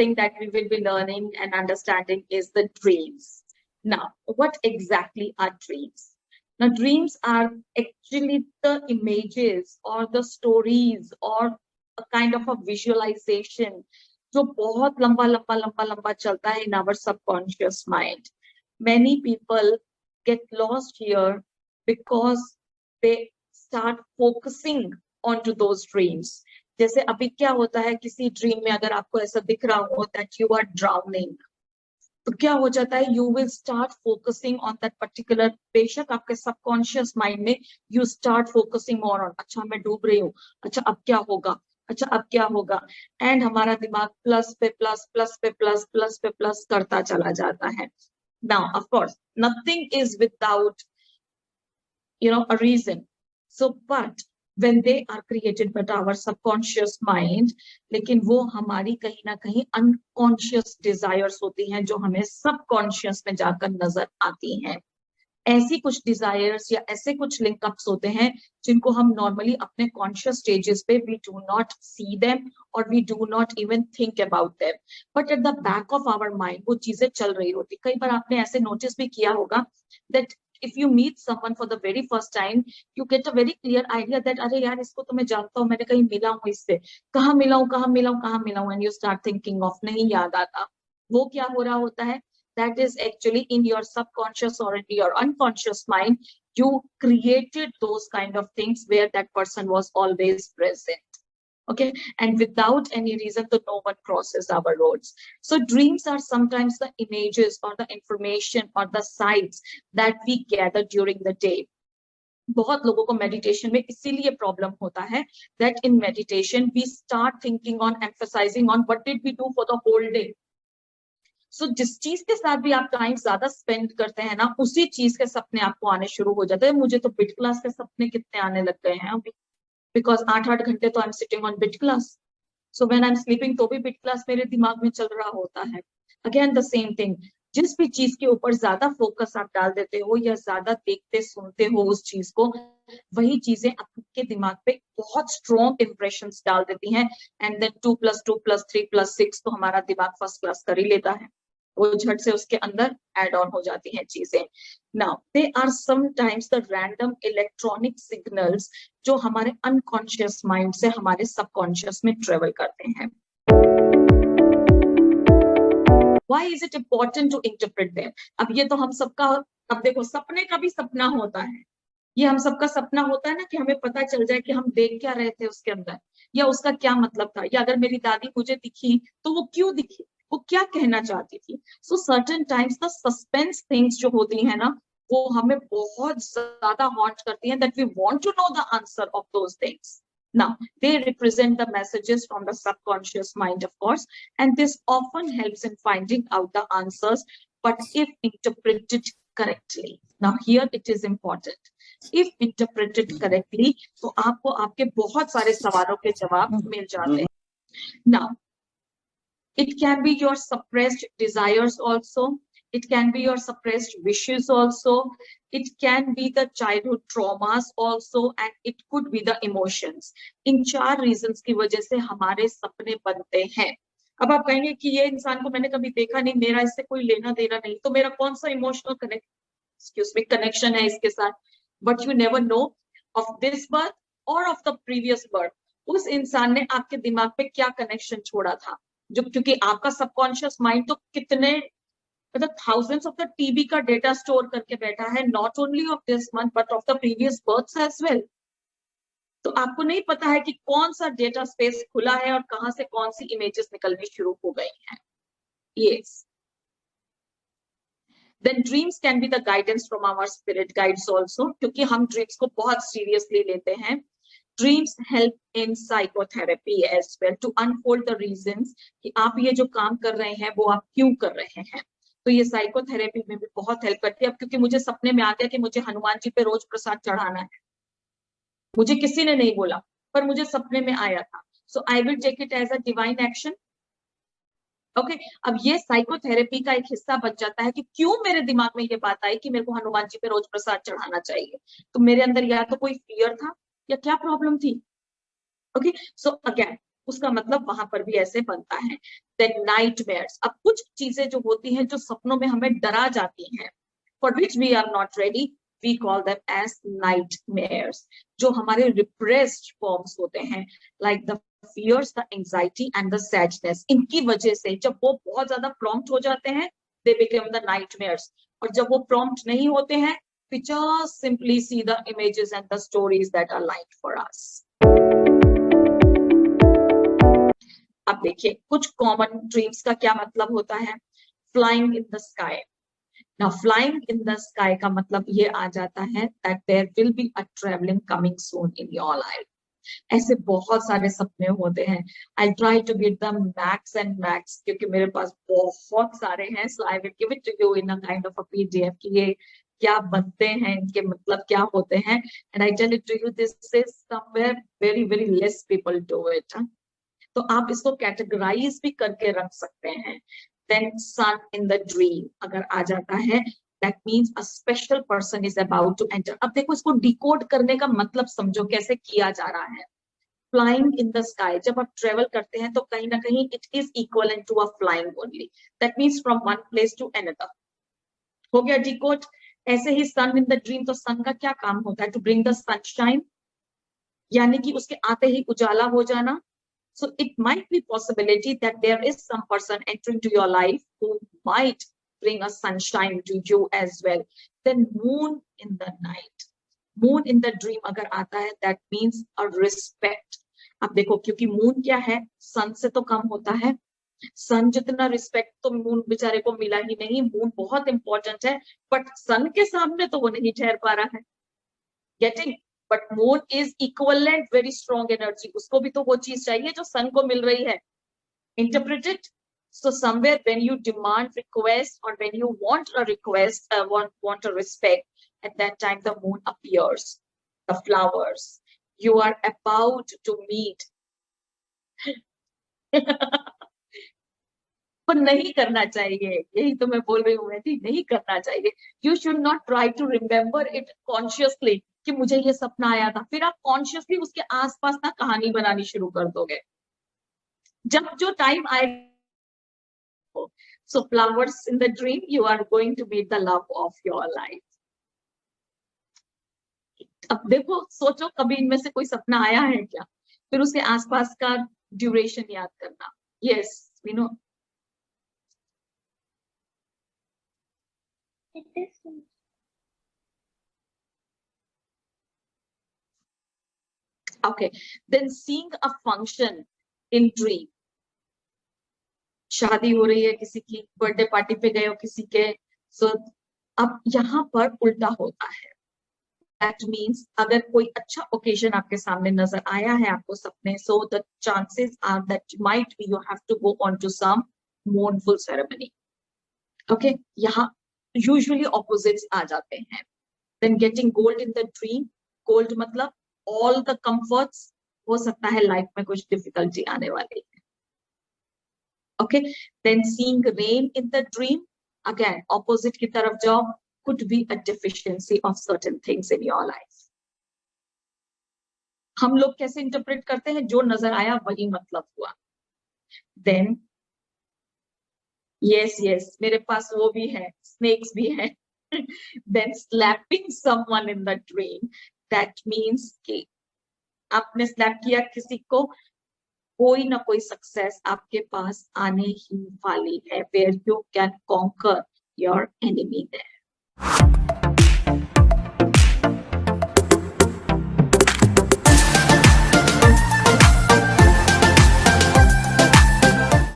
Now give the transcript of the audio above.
thing that we will be learning and understanding is the dreams. Now, what exactly are dreams? Now, dreams are actually the images or the stories or a kind of a visualization जो बहुत लंबा लंबा लंबा लंबा चलता है in our subconscious mind. Many people get lost here because they start focusing onto those dreams. जैसे अभी क्या होता है, किसी ड्रीम में अगर आपको ऐसा दिख रहा हो that you are drowning, तो क्या हो जाता है, you will start focusing on that particular, बेशक आपके सबकॉन्शियस माइंड में you start focusing more on, अच्छा मैं डूब रही हूँ, अच्छा अब क्या होगा, अच्छा अब क्या होगा, एंड हमारा दिमाग प्लस पे प्लस प्लस पे प्लस प्लस पे प्लस करता चला जाता है. Now, of course, nothing is without, a reason. So, but when they are created by our subconscious mind, लेकिन वो हमारी कहीं ना कहीं unconscious desires होती हैं जो हमें subconscious में जाकर नजर आती हैं. ऐसी कुछ डिजायर्स या ऐसे कुछ लिंकअप्स होते हैं जिनको हम नॉर्मली अपने कॉन्शियस स्टेजेस पे we do not see them और we do not even think about them, but at the back of our mind वो चीजें चल रही होती. कई बार आपने ऐसे नोटिस भी किया होगा that if you meet someone for the very first time, you get a very clear idea that अरे यार इसको तो मैं जानता हूँ, मैंने कहीं मिला हूँ इससे, कहाँ मिला हूँ कहाँ मिला हूँ कहाँ मिला हूँ, and you start thinking of नहीं याद आता. वो क्या हो रहा होता है, that is actually in your subconscious or in your unconscious mind, you created those kind of things where that person was always present. Okay, and without any reason, so no one crosses our roads. So dreams are sometimes the images or the information or the sights that we gather during the day. बहुत लोगों को meditation में इसीलिए problem होता है that in meditation we start thinking on, emphasizing on what did we do for the whole day. So जिस चीज के साथ भी आप टाइम ज्यादा स्पेंड करते हैं ना, उसी चीज के सपने आपको आने शुरू हो जाते हैं. मुझे तो बिट क्लास के सपने कितने आने लग गए हैं अभी, because 8-8 घंटे तो I'm sitting on bit class. So when I'm sleeping तो भी bit class मेरे दिमाग में चल रहा होता है. Again the same thing. जिस भी चीज के ऊपर ज्यादा फोकस आप डाल देते हो या ज्यादा देखते सुनते हो उस चीज को, वही चीजें आपके दिमाग पे बहुत स्ट्रॉन्ग इंप्रेशंस डाल देती हैं. एंड देन 2 + 2 + 3 + 6 तो हमारा दिमाग फर्स्ट क्लास कर ही लेता है, वो झट से उसके अंदर एड ऑन हो जाती हैं चीजें. Now they are sometimes the random electronic signals जो हमारे अनकॉन्शियस माइंड से हमारे सबकॉन्शियस में ट्रेवल करते हैं. Why is it important to interpret them? अब ये तो हम सबका, अब देखो सपने का भी सपना होता है, ये हम सबका सपना होता है ना कि हमें पता चल जाए कि हम देख क्या रहे थे उसके अंदर, या उसका क्या मतलब था, या अगर मेरी दादी मुझे दिखी तो वो क्यों दिखी, वो क्या कहना चाहती थी. सो certain times the suspense things जो होती है ना, वो हमें बहुत ज्यादा हॉन्ट करती हैं, that we want to know the answer of those things. Now, they represent the messages from the subconscious mind, of course, and this often helps in finding out the answers, but if interpreted correctly. Now, here it is important. If interpreted correctly, तो आपको आपके बहुत सारे सवालों के जवाब मिल जाते हैं. Now, it can be your suppressed desires also. It can be your suppressed wishes also. It can be the childhood traumas also, and it could be the emotions. In 4 reasons की वजह से हमारे सपने बनते हैं. अब आप कहेंगे कि ये इंसान को मैंने कभी देखा नहीं, मेरा इससे कोई लेना देना नहीं, तो मेरा कौन सा इमोशनल कनेक्शन है इसके साथ. But you never know of this birth or of the previous birth. उस इंसान ने आपके दिमाग पे क्या कनेक्शन छोड़ा था, जो क्योंकि आपका सबकॉन्शियस माइंड तो कितने मतलब thousands of the TB का डेटा स्टोर करके बैठा है, not only of this month but of the previous births as well. तो आपको नहीं पता है कि कौन सा डेटा स्पेस खुला है और कहां से कौन सी इमेजेस निकलनी शुरू हो गई हैं. Yes. Then dreams can be the guidance from our spirit guides also, क्योंकि हम ड्रीम्स को बहुत सीरियसली लेते हैं. Dreams help in psychotherapy as well to unfold the reasons कि आप ये जो काम कर रहे हैं वो आप क्यों कर रहे हैं. तो ये साइकोथेरेपी में भी बहुत हेल्प करती है. अब क्योंकि मुझे सपने में आ गया कि मुझे हनुमान जी पे रोज प्रसाद चढ़ाना है, मुझे किसी ने नहीं बोला पर मुझे सपने में आया था, so I will take it as a divine action. Okay, अब ये साइकोथेरेपी का एक हिस्सा बन जाता है कि क्यों मेरे दिमाग में ये बात आई कि मेरे को हनुमान जी पे रोज प्रसाद चढ़ाना चाहिए. तो मेरे अंदर या तो कोई फियर था या क्या प्रॉब्लम थी. ओके, सो अगेन उसका मतलब वहां पर भी ऐसे बनता है। देन नाइटमेयर्स, अब कुछ चीजें जो होती हैं जो सपनों में हमें डरा जाती हैं, for which we are not ready, we call them as nightmares, जो हमारे रिप्रेस्ड फॉर्म्स होते हैं, like the fears, the anxiety and the sadness. इनकी वजह से जब वो बहुत ज्यादा प्रॉम्प्ट हो जाते हैं, दे बिकम द नाइटमेयर्स, और जब वो प्रॉम्प्ट नहीं होते हैं, we just simply see the images and the stories that are light for us. अब देखिए कुछ कॉमन ड्रीम्स का क्या मतलब होता है। Flying in the sky. Now flying in the sky का मतलब ये आ जाता है that there will be a travelling coming soon in your life. ऐसे बहुत सारे सपने होते हैं। I try to get the max and max, क्योंकि मेरे पास बहुत सारे हैं, so I will give it to you in a kind of a PDF कि ये क्या बनते हैं, इनके मतलब क्या होते हैं, and I tell it to you, this is somewhere very very less people do it. तो आप इसको कैटेगराइज भी करके रख सकते हैं। Then sun in the dream अगर आ जाता है, that means a special person is about to enter. अब देखो इसको डिकोड करने का मतलब समझो कैसे किया जा रहा है। फ्लाइंग इन द स्काई, जब आप ट्रेवल करते हैं तो कहीं ना कहीं it is equivalent to a flying only, that means from one place to another. हो गया डिकोड। ऐसे ही सन इन द ड्रीम, तो सन का क्या काम होता है, टू ब्रिंग द सनशाइन, यानी कि उसके आते ही उजाला हो जाना। So it might be possibility that there is some person entering to your life who might bring a sunshine to you as well. Then moon in the night, moon in the dream अगर आता है, that means a respect. अब देखो क्योंकि moon क्या है, सन से तो कम होता है, सन जितना रिस्पेक्ट तो मून बेचारे को मिला ही नहीं। मून बहुत इंपॉर्टेंट है, बट सन के सामने तो वो नहीं ठहर पा रहा है। Getting, but moon is equivalent very strong energy, उसको भी तो वो चीज चाहिए जो सन को मिल रही है। Interpreted. So somewhere when you demand request or when you want a request, want a respect, at that time the moon appears, the flowers, you are about to meet. पर नहीं करना चाहिए, यही तो मैं बोल रही हूँ, नहीं करना चाहिए। You should not try to remember it consciously कि मुझे ये सपना आया था, फिर आप कॉन्शियसली उसके आसपास ना कहानी बनानी शुरू कर दोगे जब जो टाइम आए। So flowers in the dream, you are going to meet the love of your life. अब देखो सोचो कभी इनमें से कोई सपना आया है क्या, फिर उसके आसपास का ड्यूरेशन याद करना। Yes we know. Okay, then seeing a function in dream, शादी हो रही है किसी की, बर्थडे पार्टी पे गए हो किसी के, सो अब यहाँ पर उल्टा होता है। दैट मीन्स अगर कोई अच्छा ओकेजन आपके सामने नजर आया है आपको सपने, so the chances are that might be you have to go on to some mournful ceremony. Okay, यहाँ यूजुअली ऑपोजिट्स आ जाते हैं। Then getting gold in the dream, gold मतलब ऑल द कंफर्ट्स, हो सकता है लाइफ में कुछ डिफिकल्टी आने वाली है। Okay, then seeing rain in the dream, again opposite की तरफ जाओ, could be a deficiency of certain things in your life. हम लोग कैसे इंटरप्रेट करते हैं, जो नजर आया वही मतलब हुआ। देन यस यस, मेरे पास वो भी है, स्नेक्स भी है। Then slapping someone in the dream, that means कि आपने स्लैप किया किसी को, कोई ना कोई सक्सेस आपके पास आने ही वाली है, where you can conquer your enemy there.